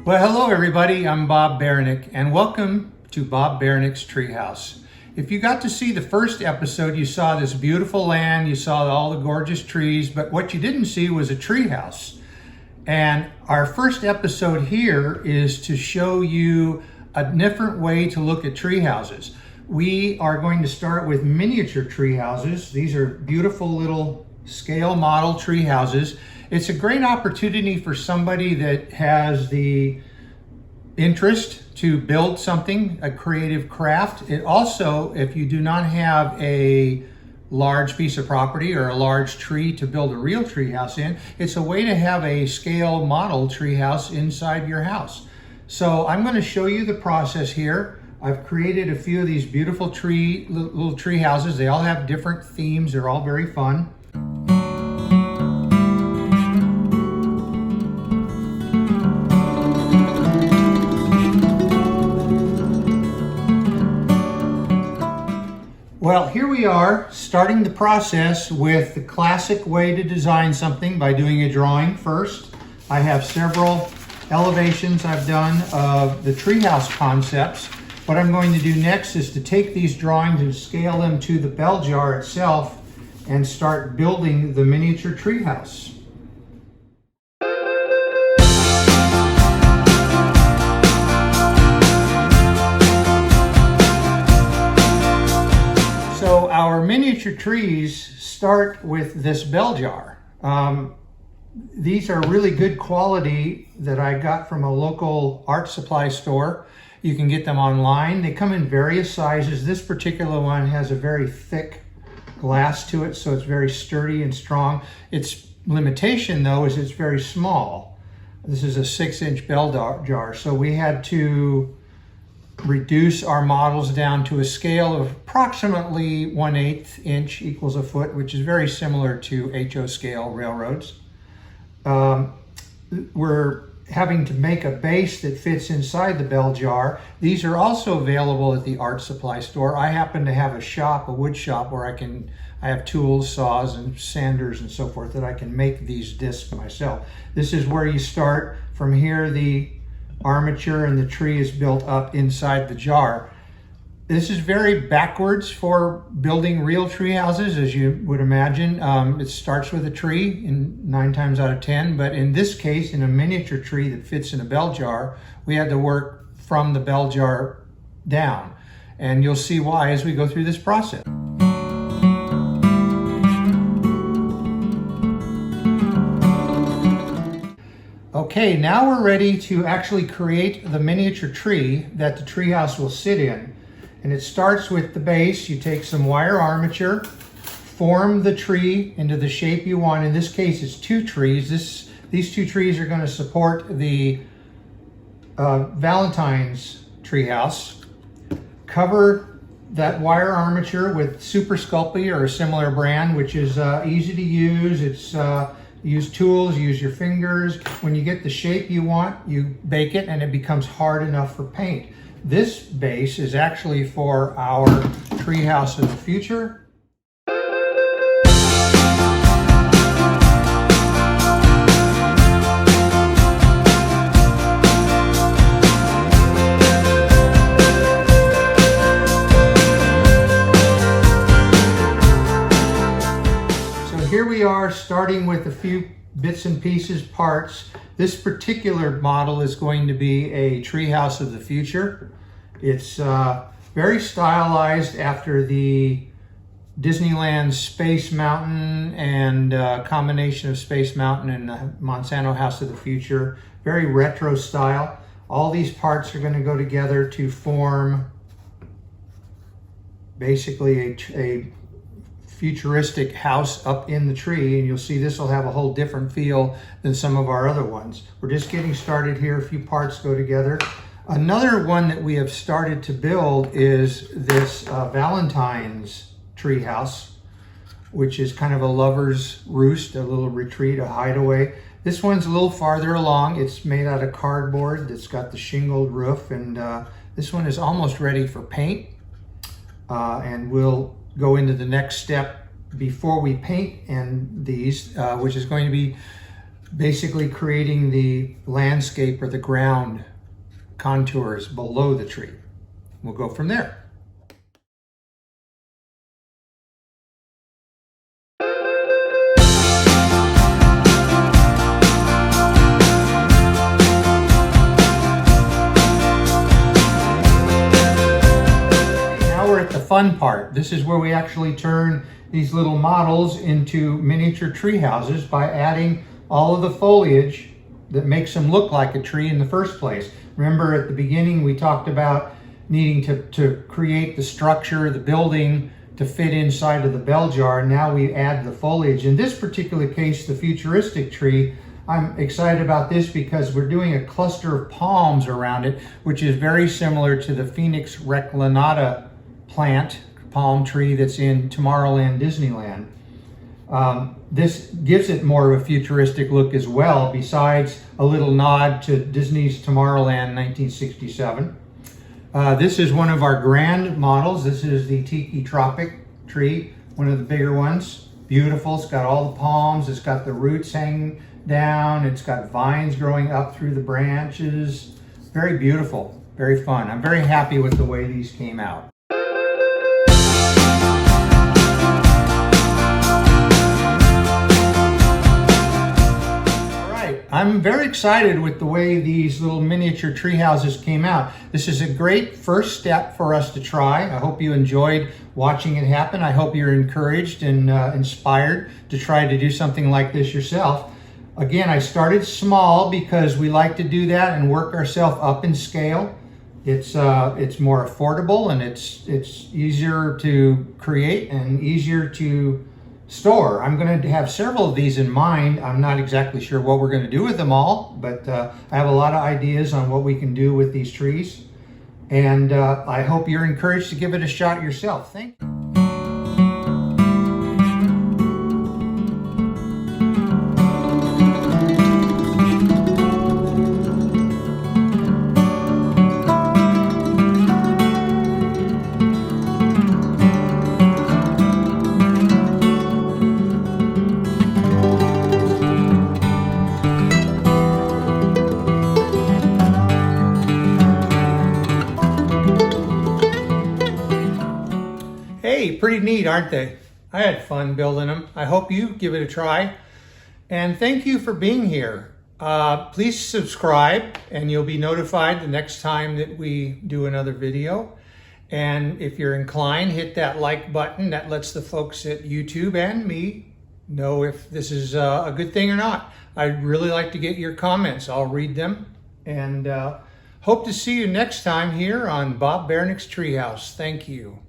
Well, hello everybody, I'm Bob Baranick and welcome to Bob Baranick's Treehouse. If you got to see the first episode, you saw this beautiful land, you saw all the gorgeous trees, but what you didn't see was a treehouse. And our first episode here is to show you a different way to look at tree houses. We are going to start with miniature tree houses. These are beautiful little scale model tree houses. It's a great opportunity for somebody that has the interest to build something, a creative craft. It also, if you do not have a large piece of property or a large tree to build a real tree house in, it's a way to have a scale model tree house inside your house. So I'm going to show you the process here. I've created a few of these beautiful little tree houses. They all have different themes. They're all very fun. Well, here we are starting the process with the classic way to design something by doing a drawing first. I have several elevations I've done of the treehouse concepts. What I'm going to do next is to take these drawings and scale them to the bell jar itself and start building the miniature treehouse. So our miniature trees start with this bell jar. These are really good quality that I got from a local art supply store. You can get them online. They come in various sizes. This particular one has a very thick glass to it, so it's very sturdy and strong. Its limitation though is it's very small. This is a 6-inch bell jar, so we had to reduce our models down to a scale of approximately 1/8 inch equals a foot, which is very similar to HO scale railroads. We're having to make a base that fits inside the bell jar. These are also available at the art supply store. I happen to have a wood shop, where I have tools, saws, and sanders and so forth that I can make these discs myself. This is where you start. From here, the armature and the tree is built up inside the jar. This is very backwards for building real tree houses, as you would imagine. It starts with a tree 9 times out of 10, but in this case, in a miniature tree that fits in a bell jar, we had to work from the bell jar down. And you'll see why as we go through this process. Okay, now we're ready to actually create the miniature tree that the treehouse will sit in. And it starts with the base. You take some wire armature, form the tree into the shape you want. In this case, it's 2 trees. These 2 trees are going to support the Valentine's treehouse. Cover that wire armature with Super Sculpey or a similar brand, which is easy to use. It's use tools, use your fingers. When you get the shape you want, you bake it and it becomes hard enough for paint. This base is actually for our treehouse of the future. Here we are starting with a few bits and pieces, parts. This particular model is going to be a treehouse of the future. It's very stylized after the Disneyland Space Mountain and combination of Space Mountain and the Monsanto House of the Future. Very retro style. All these parts are going to go together to form basically a futuristic house up in the tree, and you'll see this will have a whole different feel than some of our other ones. We're just getting started here. A few parts go together. Another one that we have started to build is this Valentine's tree house, which is kind of a lover's roost, a little retreat, a hideaway. This one's a little farther along. It's made out of cardboard. It's got the shingled roof, and this one is almost ready for paint. And we'll go into the next step before we paint these, which is going to be basically creating the landscape or the ground contours below the tree. We'll go from there. The fun part. This is where we actually turn these little models into miniature tree houses by adding all of the foliage that makes them look like a tree in the first place. Remember at the beginning we talked about needing to create the structure, the building to fit inside of the bell jar. Now we add the foliage. In this particular case, the futuristic tree, I'm excited about this because we're doing a cluster of palms around it, which is very similar to the Phoenix reclinata plant, palm tree that's in Tomorrowland Disneyland. This gives it more of a futuristic look as well, besides a little nod to Disney's Tomorrowland 1967. This is one of our grand models. This is the Tiki Tropic tree, one of the bigger ones. Beautiful, it's got all the palms, it's got the roots hanging down, it's got vines growing up through the branches. Very beautiful, very fun. I'm very happy with the way these came out. I'm very excited with the way these little miniature tree houses came out. This is a great first step for us to try. I hope you enjoyed watching it happen. I hope you're encouraged and inspired to try to do something like this yourself. Again, I started small because we like to do that and work ourselves up in scale. It's more affordable and it's easier to create and easier to store. I'm going to have several of these in mind. I'm not exactly sure what we're going to do with them all, but I have a lot of ideas on what we can do with these trees. And I hope you're encouraged to give it a shot yourself. Thank you. Hey, pretty neat, aren't they? I had fun building them. I hope you give it a try. And thank you for being here. Please subscribe and you'll be notified the next time that we do another video. And if you're inclined, hit that like button. That lets the folks at YouTube and me know if this is a good thing or not. I'd really like to get your comments. I'll read them. And hope to see you next time here on Bob Baranick's Treehouse. Thank you.